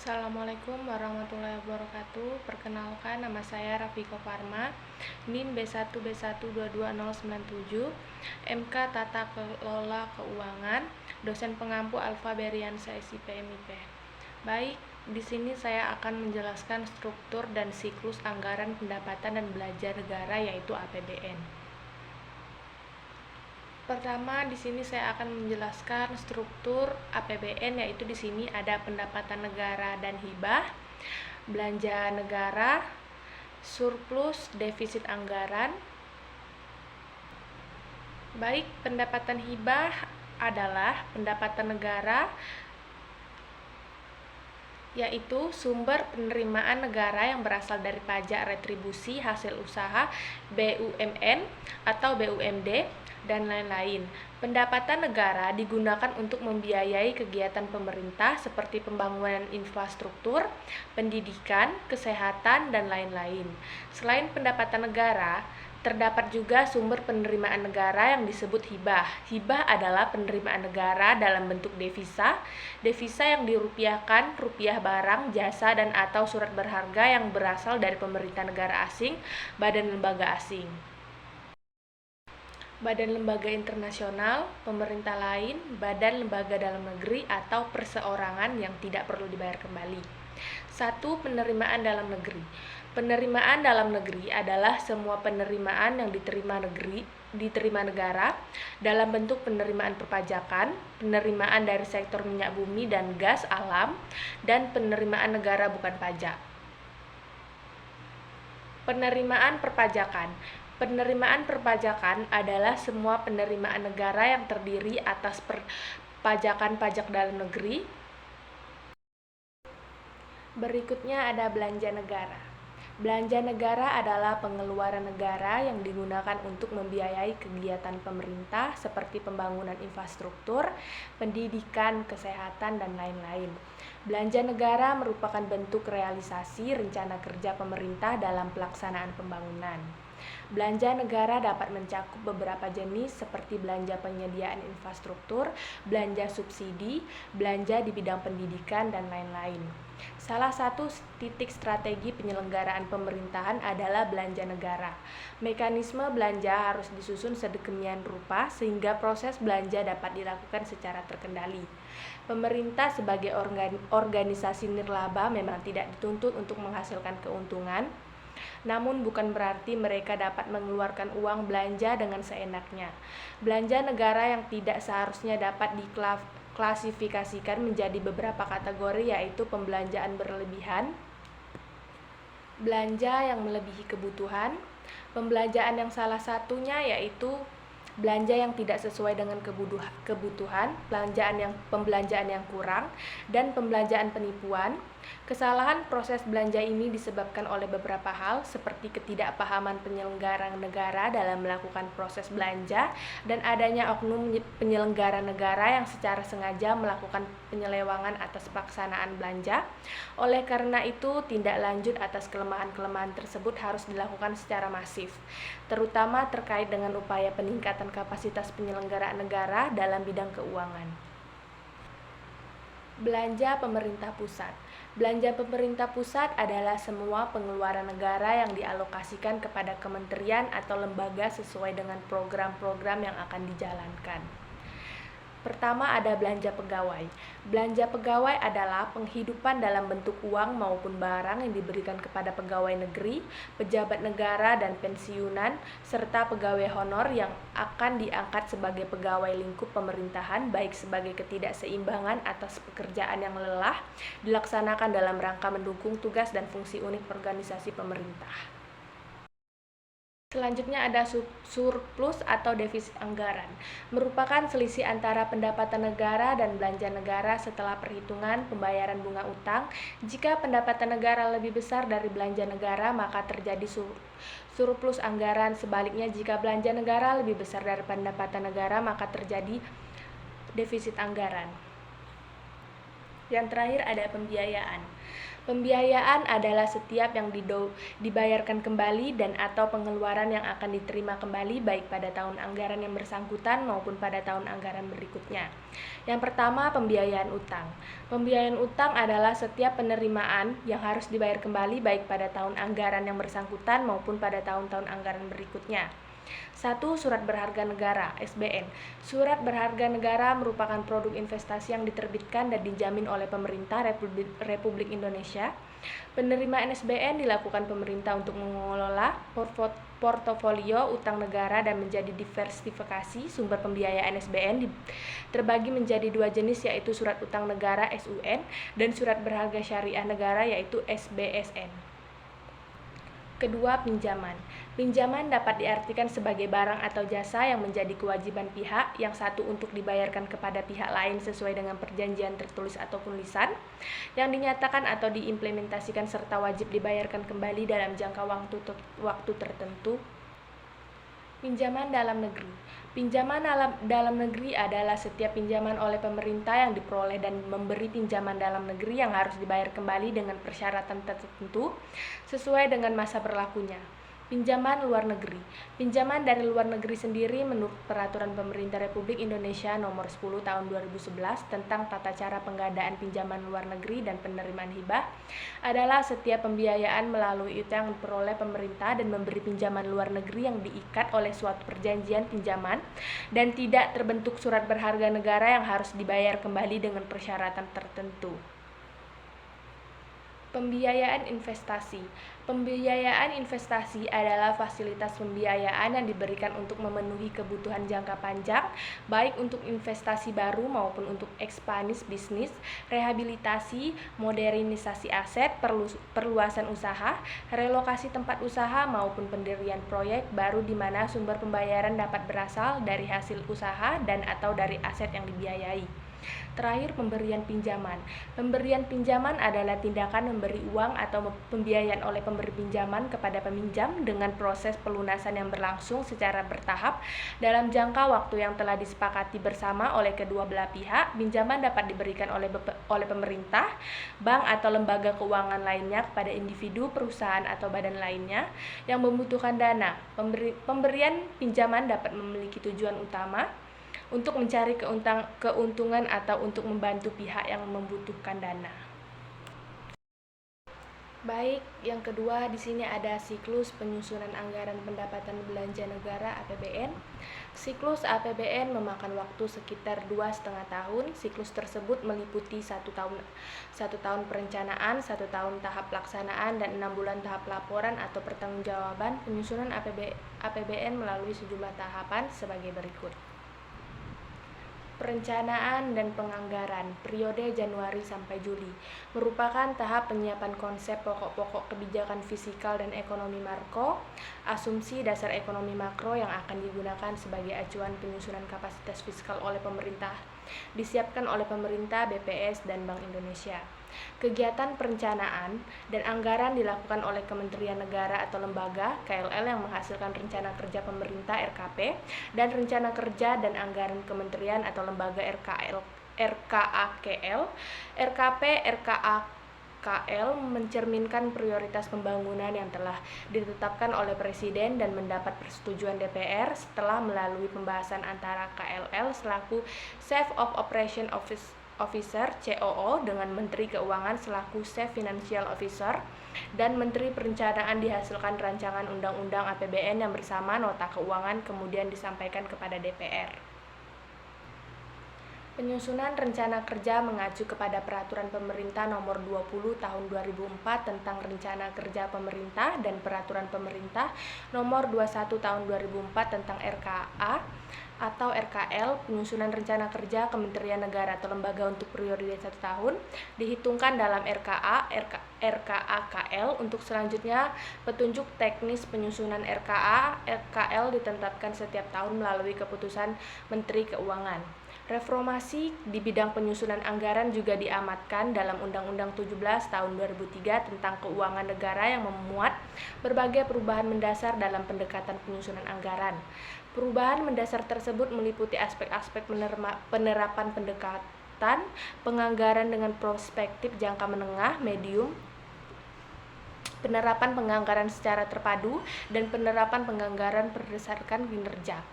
Assalamualaikum warahmatullahi wabarakatuh. Perkenalkan, nama saya Rafiko Farma, NIM B1B1222097, MK Tata Kelola Keuangan, dosen pengampu Alfa Beriansa SIP MIP. Baik, di sini saya akan menjelaskan struktur dan siklus anggaran pendapatan dan belanja negara, yaitu APBN. Pertama, di sini saya akan menjelaskan struktur APBN, yaitu di sini ada pendapatan negara dan hibah, belanja negara, surplus, defisit anggaran. Baik, pendapatan hibah adalah pendapatan negara, yaitu sumber penerimaan negara yang berasal dari pajak retribusi hasil usaha, BUMN atau BUMD, dan lain-lain. Pendapatan negara digunakan untuk membiayai kegiatan pemerintah seperti pembangunan infrastruktur, pendidikan, kesehatan, dan lain-lain. Selain pendapatan negara, terdapat juga sumber penerimaan negara yang disebut hibah. Hibah adalah penerimaan negara dalam bentuk devisa. Devisa yang dirupiahkan, rupiah barang, jasa, dan atau surat berharga yang berasal dari pemerintah negara asing, badan lembaga asing, badan lembaga internasional, pemerintah lain, badan lembaga dalam negeri, atau perseorangan yang tidak perlu dibayar kembali. 1. Penerimaan dalam negeri. Penerimaan dalam negeri adalah semua penerimaan yang diterima negara dalam bentuk penerimaan perpajakan, penerimaan dari sektor minyak bumi dan gas alam, dan penerimaan negara bukan pajak. Penerimaan perpajakan. Penerimaan perpajakan adalah semua penerimaan negara yang terdiri atas perpajakan pajak dalam negeri. Berikutnya ada belanja negara. Belanja negara adalah pengeluaran negara yang digunakan untuk membiayai kegiatan pemerintah seperti pembangunan infrastruktur, pendidikan, kesehatan, dan lain-lain. Belanja negara merupakan bentuk realisasi rencana kerja pemerintah dalam pelaksanaan pembangunan. Belanja negara dapat mencakup beberapa jenis seperti belanja penyediaan infrastruktur, belanja subsidi, belanja di bidang pendidikan, dan lain-lain. Salah satu titik strategi penyelenggaraan pemerintahan adalah belanja negara. Mekanisme belanja harus disusun sedemikian rupa sehingga proses belanja dapat dilakukan secara terkendali. Pemerintah sebagai organisasi nirlaba memang tidak dituntut untuk menghasilkan keuntungan, namun bukan berarti mereka dapat mengeluarkan uang belanja dengan seenaknya. Belanja negara yang tidak seharusnya dapat diklasifikasikan menjadi beberapa kategori, yaitu pembelanjaan berlebihan, belanja yang melebihi kebutuhan, pembelanjaan yang salah satunya yaitu belanja yang tidak sesuai dengan kebutuhan, pembelanjaan yang kurang, dan pembelanjaan penipuan. Kesalahan proses belanja ini disebabkan oleh beberapa hal seperti ketidakpahaman penyelenggara negara dalam melakukan proses belanja dan adanya oknum penyelenggara negara yang secara sengaja melakukan penyelewangan atas pelaksanaan belanja. Oleh karena itu, tindak lanjut atas kelemahan-kelemahan tersebut harus dilakukan secara masif, terutama terkait dengan upaya peningkatan kapasitas penyelenggaraan negara dalam bidang keuangan. Belanja pemerintah pusat. Belanja pemerintah pusat adalah semua pengeluaran negara yang dialokasikan kepada kementerian atau lembaga sesuai dengan program-program yang akan dijalankan. Pertama ada belanja pegawai. Belanja pegawai adalah penghidupan dalam bentuk uang maupun barang yang diberikan kepada pegawai negeri, pejabat negara dan pensiunan, serta pegawai honor yang akan diangkat sebagai pegawai lingkup pemerintahan, baik sebagai ketidakseimbangan atas pekerjaan yang lelah dilaksanakan dalam rangka mendukung tugas dan fungsi unik organisasi pemerintah. Selanjutnya ada surplus atau defisit anggaran, merupakan selisih antara pendapatan negara dan belanja negara setelah perhitungan pembayaran bunga utang. Jika pendapatan negara lebih besar dari belanja negara, maka terjadi surplus anggaran. Sebaliknya, jika belanja negara lebih besar dari pendapatan negara, maka terjadi defisit anggaran. Yang terakhir ada pembiayaan. Pembiayaan adalah setiap yang dibayarkan kembali dan atau pengeluaran yang akan diterima kembali baik pada tahun anggaran yang bersangkutan maupun pada tahun anggaran berikutnya. Yang pertama, pembiayaan utang. Pembiayaan utang adalah setiap penerimaan yang harus dibayar kembali baik pada tahun anggaran yang bersangkutan maupun pada tahun-tahun anggaran berikutnya. 1. Surat berharga negara (SBN). Surat berharga negara merupakan produk investasi yang diterbitkan dan dijamin oleh pemerintah Republik Indonesia. Penerimaan SBN dilakukan pemerintah untuk mengelola portofolio utang negara dan menjadi diversifikasi sumber pembiayaan SBN terbagi menjadi dua jenis, yaitu surat utang negara (SUN) dan surat berharga syariah negara yaitu SBSN. Kedua, pinjaman. Pinjaman dapat diartikan sebagai barang atau jasa yang menjadi kewajiban pihak, yang satu untuk dibayarkan kepada pihak lain sesuai dengan perjanjian tertulis ataupun lisan, yang dinyatakan atau diimplementasikan serta wajib dibayarkan kembali dalam jangka waktu tertentu. Pinjaman dalam negeri. Pinjaman dalam negeri adalah setiap pinjaman oleh pemerintah yang diperoleh dan memberi pinjaman dalam negeri yang harus dibayar kembali dengan persyaratan tertentu sesuai dengan masa berlakunya. Pinjaman luar negeri. Pinjaman dari luar negeri sendiri menurut Peraturan Pemerintah Republik Indonesia Nomor 10 Tahun 2011 tentang tata cara penggandaan pinjaman luar negeri dan penerimaan hibah adalah setiap pembiayaan melalui utang yang diperoleh pemerintah dan memberi pinjaman luar negeri yang diikat oleh suatu perjanjian pinjaman dan tidak terbentuk surat berharga negara yang harus dibayar kembali dengan persyaratan tertentu. Pembiayaan investasi. Pembiayaan investasi adalah fasilitas pembiayaan yang diberikan untuk memenuhi kebutuhan jangka panjang, baik untuk investasi baru maupun untuk ekspansi bisnis, rehabilitasi, modernisasi aset, perluasan usaha, relokasi tempat usaha maupun pendirian proyek baru di mana sumber pembayaran dapat berasal dari hasil usaha dan atau dari aset yang dibiayai. Terakhir, pemberian pinjaman. Pemberian pinjaman adalah tindakan memberi uang atau pembiayaan oleh pemberi pinjaman kepada peminjam dengan proses pelunasan yang berlangsung secara bertahap dalam jangka waktu yang telah disepakati bersama oleh kedua belah pihak. Pinjaman dapat diberikan oleh pemerintah, bank atau lembaga keuangan lainnya kepada individu, perusahaan atau badan lainnya yang membutuhkan dana. Pemberian pinjaman dapat memiliki tujuan utama untuk mencari keuntungan atau untuk membantu pihak yang membutuhkan dana. Baik, yang kedua di sini ada siklus penyusunan anggaran pendapatan belanja negara (APBN). Siklus APBN memakan waktu sekitar 2,5 tahun. Siklus tersebut meliputi 1 tahun perencanaan, 1 tahun tahap pelaksanaan, dan 6 bulan tahap laporan atau pertanggungjawaban. Penyusunan APBN melalui sejumlah tahapan sebagai berikut. Perencanaan dan penganggaran periode Januari sampai Juli merupakan tahap penyiapan konsep pokok-pokok kebijakan fiskal dan ekonomi makro, asumsi dasar ekonomi makro yang akan digunakan sebagai acuan penyusunan kapasitas fiskal oleh pemerintah, disiapkan oleh pemerintah, BPS, dan Bank Indonesia. Kegiatan perencanaan dan anggaran dilakukan oleh Kementerian Negara atau lembaga (KLL) yang menghasilkan rencana kerja pemerintah (RKP) dan rencana kerja dan anggaran kementerian atau lembaga (RKAKL). RKP RKAKL mencerminkan prioritas pembangunan yang telah ditetapkan oleh Presiden dan mendapat persetujuan DPR setelah melalui pembahasan antara KLL selaku Chief of Operation Officer (COO) dengan Menteri Keuangan selaku Chief Financial Officer dan Menteri Perencanaan. Dihasilkan rancangan undang-undang APBN yang bersama nota keuangan kemudian disampaikan kepada DPR. Penyusunan rencana kerja mengacu kepada Peraturan Pemerintah Nomor 20 Tahun 2004 tentang Rencana Kerja Pemerintah dan Peraturan Pemerintah Nomor 21 Tahun 2004 tentang RKA atau RKL. Penyusunan rencana kerja Kementerian Negara atau lembaga untuk periode 1 tahun dihitungkan dalam RKAKL. Untuk selanjutnya, petunjuk teknis penyusunan RKAKL ditetapkan setiap tahun melalui keputusan Menteri Keuangan. Reformasi di bidang penyusunan anggaran juga diamatkan dalam Undang-Undang 17 Tahun 2003 tentang Keuangan Negara yang memuat berbagai perubahan mendasar dalam pendekatan penyusunan anggaran. Perubahan mendasar tersebut meliputi aspek-aspek penerapan pendekatan keterlibatan, penganggaran dengan perspektif jangka menengah, medium, penerapan penganggaran secara terpadu, dan penerapan penganggaran berdasarkan kinerja.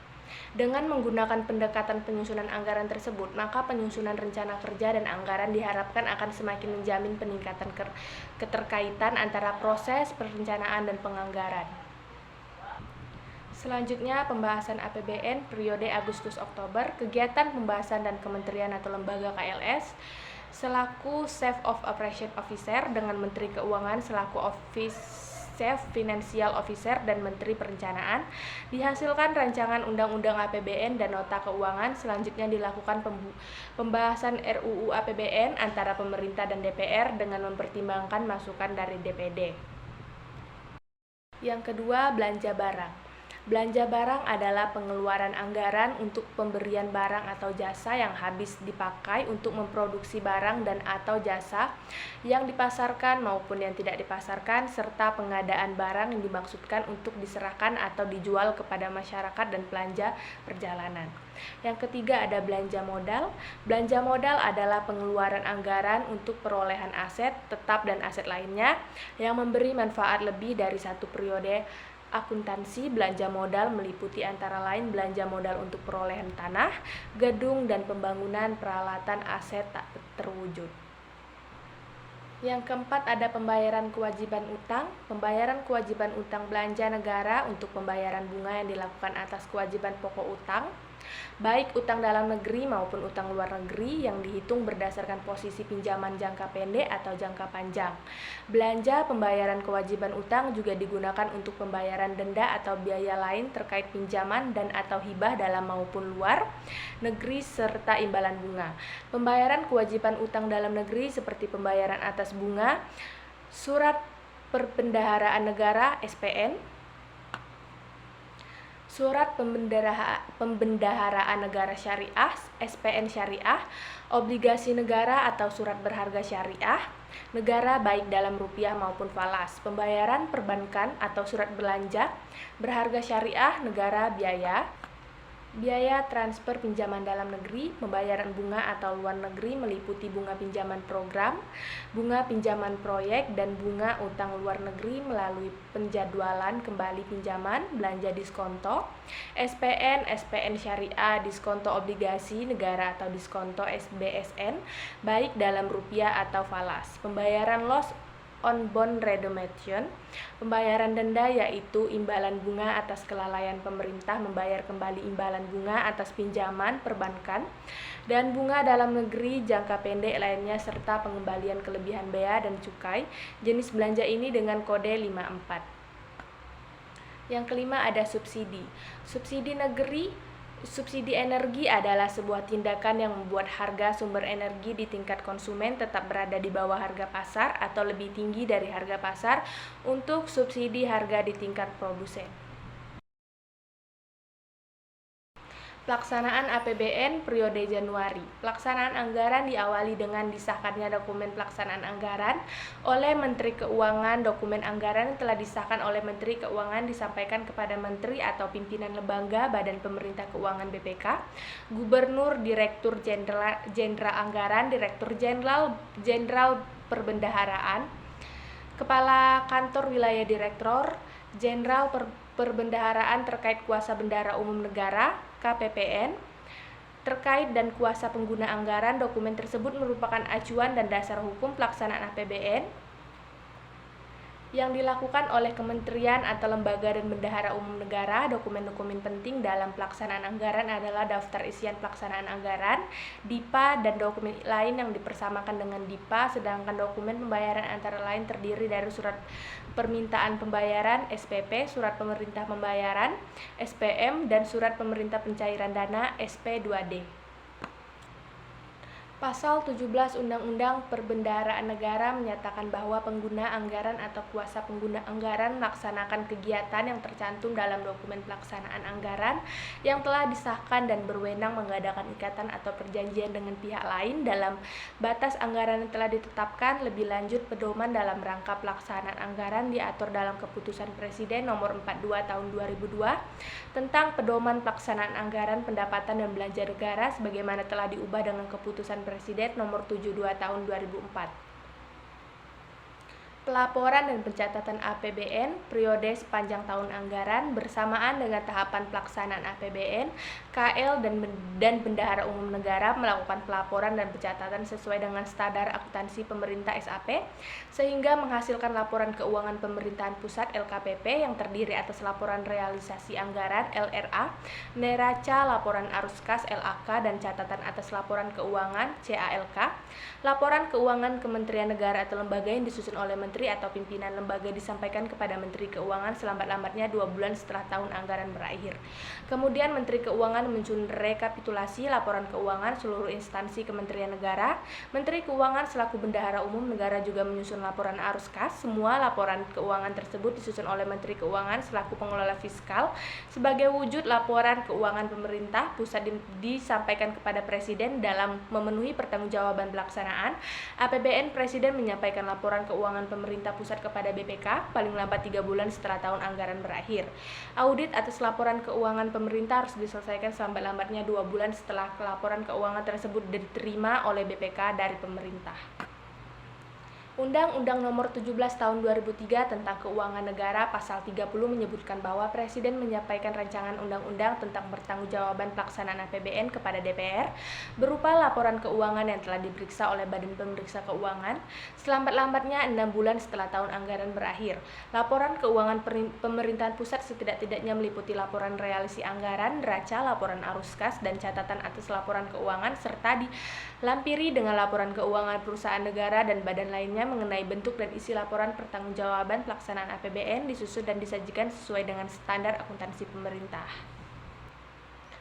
Dengan menggunakan pendekatan penyusunan anggaran tersebut, maka penyusunan rencana kerja dan anggaran diharapkan akan semakin menjamin peningkatan keterkaitan antara proses perencanaan dan penganggaran. Selanjutnya, pembahasan APBN periode Agustus-Oktober, kegiatan pembahasan dan kementerian atau lembaga KLS selaku Chief of Operation Officer dengan Menteri Keuangan selaku Chief Financial Officer dan Menteri Perencanaan, dihasilkan rancangan Undang-Undang APBN dan Nota Keuangan. Selanjutnya dilakukan pembahasan RUU APBN antara pemerintah dan DPR dengan mempertimbangkan masukan dari DPD. Yang kedua, belanja barang. Belanja barang adalah pengeluaran anggaran untuk pemberian barang atau jasa yang habis dipakai untuk memproduksi barang dan atau jasa yang dipasarkan maupun yang tidak dipasarkan, serta pengadaan barang yang dimaksudkan untuk diserahkan atau dijual kepada masyarakat dan belanja perjalanan. Yang ketiga ada belanja modal. Belanja modal adalah pengeluaran anggaran untuk perolehan aset tetap dan aset lainnya yang memberi manfaat lebih dari satu periode akuntansi. Belanja modal meliputi antara lain belanja modal untuk perolehan tanah, gedung, dan pembangunan peralatan aset tak terwujud. Yang keempat ada pembayaran kewajiban utang. Pembayaran kewajiban utang belanja negara untuk pembayaran bunga yang dilakukan atas kewajiban pokok utang, baik utang dalam negeri maupun utang luar negeri yang dihitung berdasarkan posisi pinjaman jangka pendek atau jangka panjang. Belanja pembayaran kewajiban utang juga digunakan untuk pembayaran denda atau biaya lain terkait pinjaman dan atau hibah dalam maupun luar negeri serta imbalan bunga. Pembayaran kewajiban utang dalam negeri seperti pembayaran atas bunga, surat perbendaharaan negara (SPN), surat pembendaharaan negara syariah (SPN syariah), obligasi negara atau surat berharga syariah negara baik dalam rupiah maupun falas, pembayaran perbankan atau surat belanja berharga syariah negara, biaya transfer pinjaman dalam negeri, pembayaran bunga atau luar negeri meliputi bunga pinjaman program, bunga pinjaman proyek, dan bunga utang luar negeri melalui penjadwalan kembali pinjaman, belanja diskonto, SPN, SPN syariah, diskonto obligasi negara atau diskonto SBSN, baik dalam rupiah atau falas, pembayaran loss on bond redemption, pembayaran denda yaitu imbalan bunga atas kelalaian pemerintah membayar kembali imbalan bunga atas pinjaman perbankan dan bunga dalam negeri jangka pendek lainnya, serta pengembalian kelebihan bea dan cukai jenis belanja ini dengan kode 54. Yang kelima ada subsidi. Subsidi energi adalah sebuah tindakan yang membuat harga sumber energi di tingkat konsumen tetap berada di bawah harga pasar atau lebih tinggi dari harga pasar untuk subsidi harga di tingkat produsen. Pelaksanaan APBN periode Januari. Pelaksanaan anggaran diawali dengan disahkannya dokumen pelaksanaan anggaran oleh Menteri Keuangan. Dokumen anggaran yang telah disahkan oleh Menteri Keuangan disampaikan kepada Menteri atau pimpinan lembaga Badan Pemerintah Keuangan BPK, Gubernur, Direktur Jenderal Anggaran, Direktur Jenderal Perbendaharaan, Kepala Kantor Wilayah Direktur Jenderal Perbendaharaan terkait kuasa bendahara umum negara KPPN terkait dan kuasa pengguna anggaran. Dokumen tersebut merupakan acuan dan dasar hukum pelaksanaan APBN yang dilakukan oleh kementerian atau lembaga dan bendahara umum negara. Dokumen-dokumen penting dalam pelaksanaan anggaran adalah daftar isian pelaksanaan anggaran, DIPA, dan dokumen lain yang dipersamakan dengan DIPA, sedangkan dokumen pembayaran antara lain terdiri dari surat permintaan pembayaran SPP, surat pemerintah pembayaran SPM, dan surat pemerintah pencairan dana SP2D. Pasal 17 Undang-Undang Perbendaharaan Negara menyatakan bahwa pengguna anggaran atau kuasa pengguna anggaran melaksanakan kegiatan yang tercantum dalam dokumen pelaksanaan anggaran yang telah disahkan dan berwenang mengadakan ikatan atau perjanjian dengan pihak lain dalam batas anggaran yang telah ditetapkan. Lebih lanjut, pedoman dalam rangka pelaksanaan anggaran diatur dalam Keputusan Presiden Nomor 42 Tahun 2002 tentang pedoman pelaksanaan anggaran pendapatan dan belanja negara sebagaimana telah diubah dengan Keputusan Presiden Nomor 72 Tahun 2004. Pelaporan dan pencatatan APBN periode sepanjang tahun anggaran bersamaan dengan tahapan pelaksanaan APBN, KL dan Bendahara Umum Negara melakukan pelaporan dan pencatatan sesuai dengan standar akuntansi pemerintah SAP, sehingga menghasilkan laporan keuangan pemerintahan pusat LKPP yang terdiri atas laporan realisasi anggaran LRA, neraca, laporan arus kas LAK, dan catatan atas laporan keuangan CALK. Laporan keuangan Kementerian Negara atau lembaga yang disusun oleh Menteri atau pimpinan lembaga disampaikan kepada Menteri Keuangan selambat-lambatnya 2 bulan setelah tahun anggaran berakhir. Kemudian Menteri Keuangan menyusun rekapitulasi laporan keuangan seluruh instansi Kementerian Negara. Menteri Keuangan selaku Bendahara Umum Negara juga menyusun laporan arus kas. Semua laporan keuangan tersebut disusun oleh Menteri Keuangan selaku pengelola fiskal. Sebagai wujud laporan keuangan pemerintah pusat disampaikan kepada Presiden dalam memenuhi pertanggungjawaban pelaksanaan APBN. Presiden menyampaikan laporan keuangan pemerintah pusat kepada BPK paling lambat 3 bulan setelah tahun anggaran berakhir. Audit atas laporan keuangan pemerintah harus diselesaikan selambat-lambatnya 2 bulan setelah laporan keuangan tersebut diterima oleh BPK dari pemerintah. Undang-Undang Nomor 17 Tahun 2003 tentang Keuangan Negara Pasal 30 menyebutkan bahwa Presiden menyampaikan rancangan undang-undang tentang pertanggungjawaban pelaksanaan APBN kepada DPR berupa laporan keuangan yang telah diperiksa oleh Badan Pemeriksa Keuangan selambat-lambatnya 6 bulan setelah tahun anggaran berakhir. Laporan keuangan pemerintahan pusat setidak-tidaknya meliputi laporan realisasi anggaran, neraca, laporan arus kas, dan catatan atas laporan keuangan serta dilampiri dengan laporan keuangan perusahaan negara dan badan lainnya mengenai bentuk dan isi laporan pertanggungjawaban pelaksanaan APBN disusun dan disajikan sesuai dengan standar akuntansi pemerintah.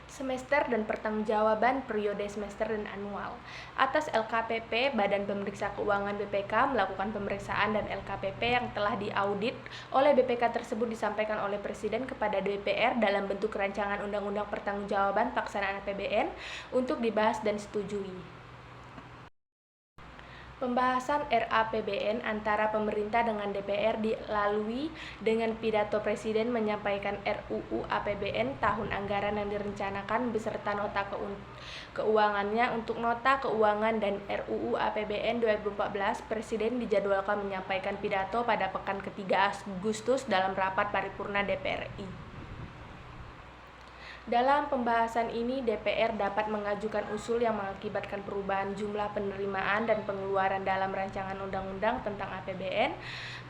Semester dan pertanggungjawaban periode semester dan anual. Atas LKPP, Badan Pemeriksa Keuangan BPK melakukan pemeriksaan dan LKPP yang telah diaudit oleh BPK tersebut disampaikan oleh Presiden kepada DPR dalam bentuk rancangan undang-undang pertanggungjawaban pelaksanaan APBN untuk dibahas dan disetujui. Pembahasan RAPBN antara pemerintah dengan DPR dilalui dengan pidato Presiden menyampaikan RUU APBN tahun anggaran yang direncanakan beserta nota keuangannya. Untuk nota keuangan dan RUU APBN 2014, Presiden dijadwalkan menyampaikan pidato pada pekan ketiga Agustus dalam rapat paripurna DPR RI. Dalam pembahasan ini, DPR dapat mengajukan usul yang mengakibatkan perubahan jumlah penerimaan dan pengeluaran dalam rancangan undang-undang tentang APBN.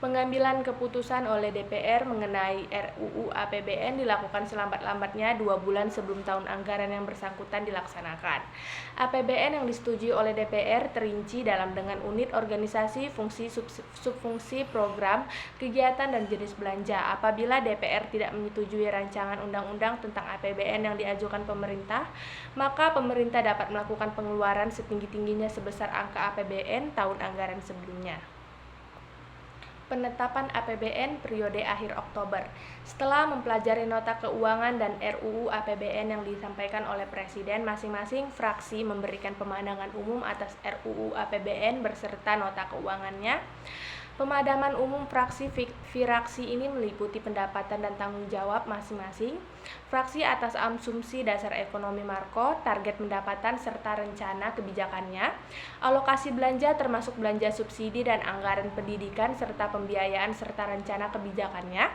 Pengambilan keputusan oleh DPR mengenai RUU APBN dilakukan selambat-lambatnya 2 bulan sebelum tahun anggaran yang bersangkutan dilaksanakan. APBN yang disetujui oleh DPR terinci dalam dengan unit organisasi, fungsi, subfungsi, program, kegiatan, dan jenis belanja. Apabila DPR tidak menyetujui rancangan undang-undang tentang APBN yang diajukan pemerintah, maka pemerintah dapat melakukan pengeluaran setinggi-tingginya sebesar angka APBN tahun anggaran sebelumnya. Penetapan APBN periode akhir Oktober. Setelah mempelajari nota keuangan dan RUU APBN yang disampaikan oleh Presiden, masing-masing fraksi memberikan pemandangan umum atas RUU APBN beserta nota keuangannya. Pemadaman umum fraksi ini meliputi pendapatan dan tanggung jawab masing-masing fraksi atas asumsi dasar ekonomi Marko, target pendapatan serta rencana kebijakannya, alokasi belanja termasuk belanja subsidi dan anggaran pendidikan serta pembiayaan serta rencana kebijakannya.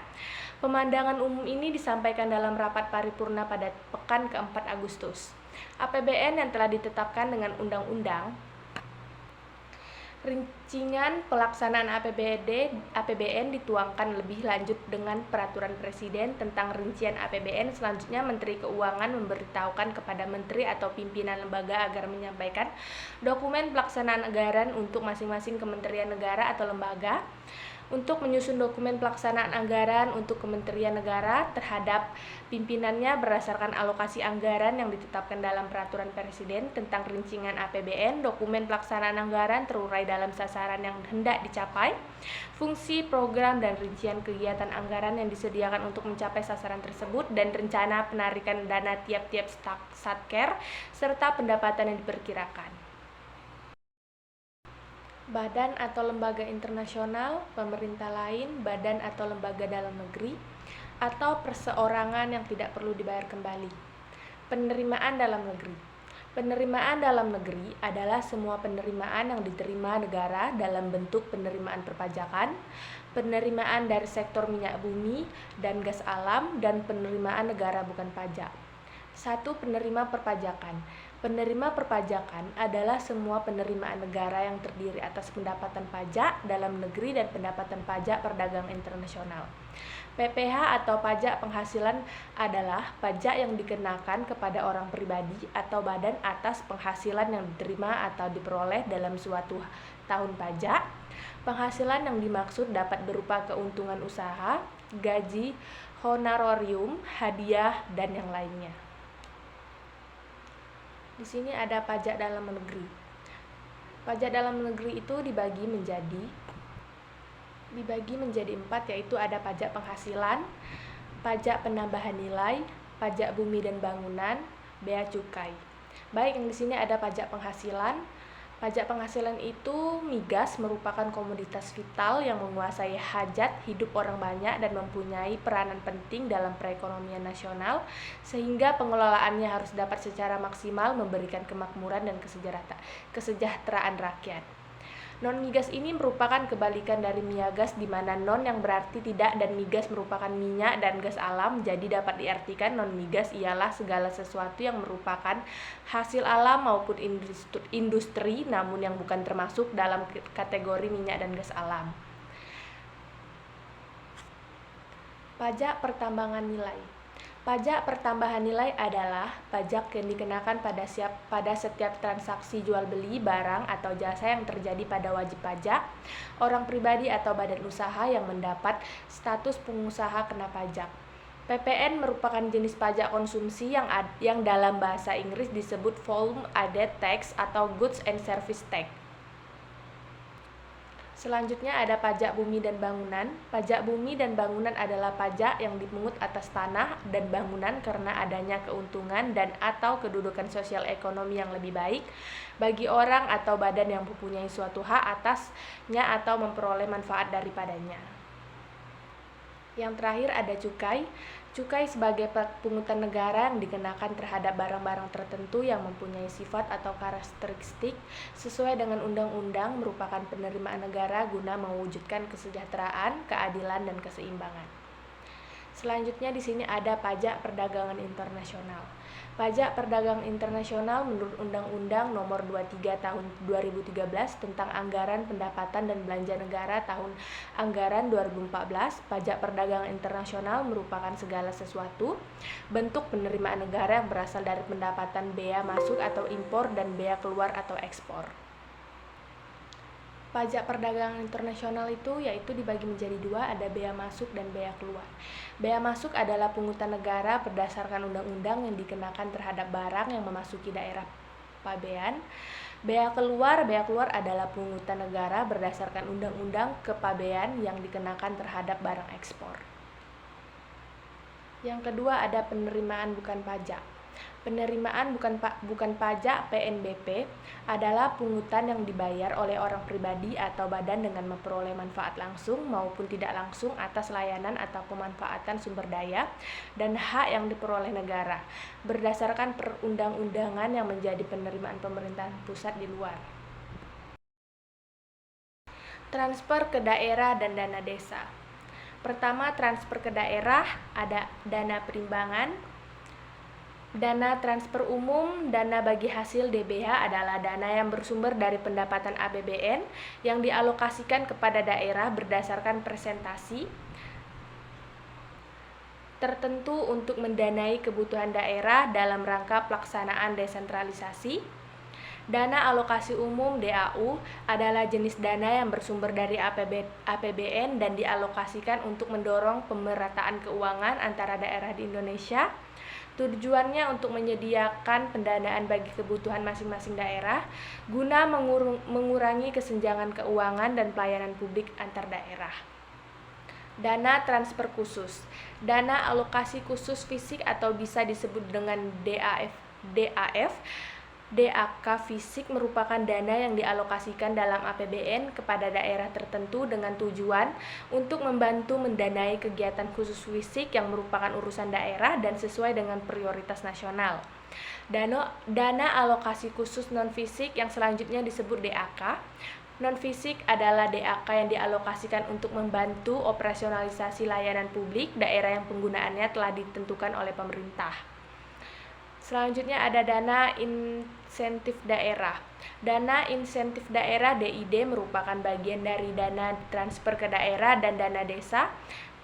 Pemandangan umum ini disampaikan dalam rapat paripurna pada pekan keempat Agustus. APBN yang telah ditetapkan dengan undang-undang. Rincian pelaksanaan APBN dituangkan lebih lanjut dengan Peraturan Presiden tentang rincian APBN. Selanjutnya, Menteri Keuangan memberitahukan kepada Menteri atau pimpinan lembaga agar menyampaikan dokumen pelaksanaan anggaran untuk masing-masing kementerian negara atau lembaga. Untuk menyusun dokumen pelaksanaan anggaran untuk Kementerian Negara terhadap pimpinannya berdasarkan alokasi anggaran yang ditetapkan dalam Peraturan Presiden tentang rincian APBN. Dokumen pelaksanaan anggaran terurai dalam sasaran yang hendak dicapai, fungsi, program, dan rincian kegiatan anggaran yang disediakan untuk mencapai sasaran tersebut, dan rencana penarikan dana tiap-tiap satker serta pendapatan yang diperkirakan. Badan atau lembaga internasional, pemerintah lain, badan atau lembaga dalam negeri, atau perseorangan yang tidak perlu dibayar kembali. Penerimaan dalam negeri. Penerimaan dalam negeri adalah semua penerimaan yang diterima negara dalam bentuk penerimaan perpajakan, penerimaan dari sektor minyak bumi dan gas alam, dan penerimaan negara bukan pajak. 1. Penerima perpajakan. Penerima perpajakan adalah semua penerimaan negara yang terdiri atas pendapatan pajak dalam negeri dan pendapatan pajak perdagangan internasional. PPh atau pajak penghasilan adalah pajak yang dikenakan kepada orang pribadi atau badan atas penghasilan yang diterima atau diperoleh dalam suatu tahun pajak. Penghasilan yang dimaksud dapat berupa keuntungan usaha, gaji, honorarium, hadiah, dan yang lainnya. Di sini ada pajak dalam negeri. Pajak dalam negeri itu dibagi menjadi 4, yaitu ada pajak penghasilan, pajak penambahan nilai, pajak bumi dan bangunan, bea cukai. Baik, yang di sini ada pajak penghasilan. Pajak penghasilan itu migas merupakan komoditas vital yang menguasai hajat hidup orang banyak dan mempunyai peranan penting dalam perekonomian nasional, sehingga pengelolaannya harus dapat secara maksimal memberikan kemakmuran dan kesejahteraan rakyat. Non-migas ini merupakan kebalikan dari migas, di mana non yang berarti tidak dan migas merupakan minyak dan gas alam. Jadi dapat diartikan non-migas ialah segala sesuatu yang merupakan hasil alam maupun industri, namun yang bukan termasuk dalam kategori minyak dan gas alam. Pajak pertambangan nilai. Pajak pertambahan nilai adalah pajak yang dikenakan pada setiap transaksi jual beli barang atau jasa yang terjadi pada wajib pajak, orang pribadi atau badan usaha yang mendapat status pengusaha kena pajak. PPN merupakan jenis pajak konsumsi yang dalam bahasa Inggris disebut Value Added Tax atau Goods and Service Tax. Selanjutnya ada pajak bumi dan bangunan. Pajak bumi dan bangunan adalah pajak yang dipungut atas tanah dan bangunan karena adanya keuntungan dan atau kedudukan sosial ekonomi yang lebih baik bagi orang atau badan yang mempunyai suatu hak atasnya atau memperoleh manfaat daripadanya. Yang terakhir ada cukai. Cukai sebagai pungutan negara yang dikenakan terhadap barang-barang tertentu yang mempunyai sifat atau karakteristik sesuai dengan undang-undang, merupakan penerimaan negara guna mewujudkan kesejahteraan, keadilan, dan keseimbangan. Selanjutnya di sini ada pajak perdagangan internasional. Pajak perdagangan internasional menurut Undang-Undang Nomor 23 Tahun 2013 tentang Anggaran Pendapatan dan Belanja Negara Tahun Anggaran 2014, pajak perdagangan internasional merupakan segala sesuatu bentuk penerimaan negara yang berasal dari pendapatan bea masuk atau impor dan bea keluar atau ekspor. Pajak perdagangan internasional itu yaitu dibagi menjadi 2, ada bea masuk dan bea keluar. Bea masuk adalah pungutan negara berdasarkan undang-undang yang dikenakan terhadap barang yang memasuki daerah pabean. Bea keluar adalah pungutan negara berdasarkan undang-undang kepabean yang dikenakan terhadap barang ekspor. Yang kedua ada penerimaan bukan pajak. Penerimaan bukan pajak (PNBP) adalah pungutan yang dibayar oleh orang pribadi atau badan dengan memperoleh manfaat langsung maupun tidak langsung atas layanan atau pemanfaatan sumber daya dan hak yang diperoleh negara, berdasarkan perundang-undangan yang menjadi penerimaan pemerintahan pusat di luar. Transfer ke daerah dan dana desa. Pertama, transfer ke daerah ada dana perimbangan. Dana transfer umum, dana bagi hasil DBH adalah dana yang bersumber dari pendapatan APBN yang dialokasikan kepada daerah berdasarkan presentasi tertentu untuk mendanai kebutuhan daerah dalam rangka pelaksanaan desentralisasi. Dana alokasi umum (DAU) adalah jenis dana yang bersumber dari APBN dan dialokasikan untuk mendorong pemerataan keuangan antara daerah di Indonesia. Tujuannya untuk menyediakan pendanaan bagi kebutuhan masing-masing daerah guna mengurangi kesenjangan keuangan dan pelayanan publik antar daerah. Dana transfer khusus. Dana alokasi khusus fisik atau bisa disebut dengan DAK fisik merupakan dana yang dialokasikan dalam APBN kepada daerah tertentu dengan tujuan untuk membantu mendanai kegiatan khusus fisik yang merupakan urusan daerah dan sesuai dengan prioritas nasional. Dana alokasi khusus non-fisik yang selanjutnya disebut DAK. Non-fisik adalah DAK yang dialokasikan untuk membantu operasionalisasi layanan publik daerah yang penggunaannya telah ditentukan oleh pemerintah. Selanjutnya ada dana insentif daerah. Dana insentif daerah DID merupakan bagian dari dana transfer ke daerah dan dana desa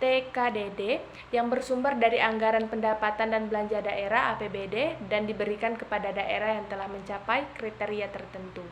TKDD yang bersumber dari anggaran pendapatan dan belanja daerah APBD dan diberikan kepada daerah yang telah mencapai kriteria tertentu.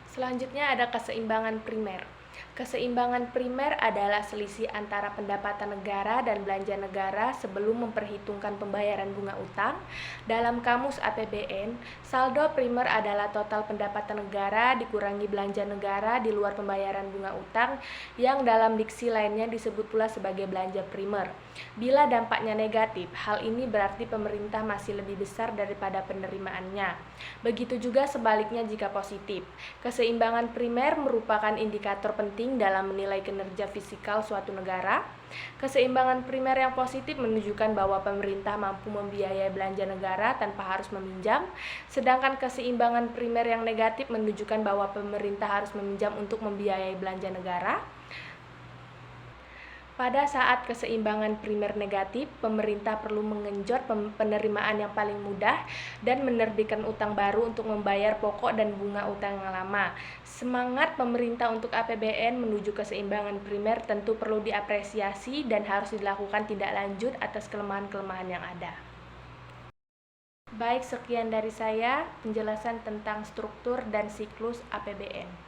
Selanjutnya ada keseimbangan primer. Keseimbangan primer adalah selisih antara pendapatan negara dan belanja negara sebelum memperhitungkan pembayaran bunga utang. Dalam kamus APBN, saldo primer adalah total pendapatan negara dikurangi belanja negara di luar pembayaran bunga utang yang dalam diksi lainnya disebut pula sebagai belanja primer. Bila dampaknya negatif, hal ini berarti pemerintah masih lebih besar daripada penerimaannya. Begitu juga sebaliknya jika positif. Keseimbangan primer merupakan indikator penting dalam menilai kinerja fiskal suatu negara. Keseimbangan primer yang positif menunjukkan bahwa pemerintah mampu membiayai belanja negara tanpa harus meminjam, sedangkan keseimbangan primer yang negatif menunjukkan bahwa pemerintah harus meminjam untuk membiayai belanja negara. Pada saat keseimbangan primer negatif, pemerintah perlu mengenjot penerimaan yang paling mudah dan menerbitkan utang baru untuk membayar pokok dan bunga utang yang lama. Semangat pemerintah untuk APBN menuju keseimbangan primer tentu perlu diapresiasi dan harus dilakukan tindak lanjut atas kelemahan-kelemahan yang ada. Baik, sekian dari saya penjelasan tentang struktur dan siklus APBN.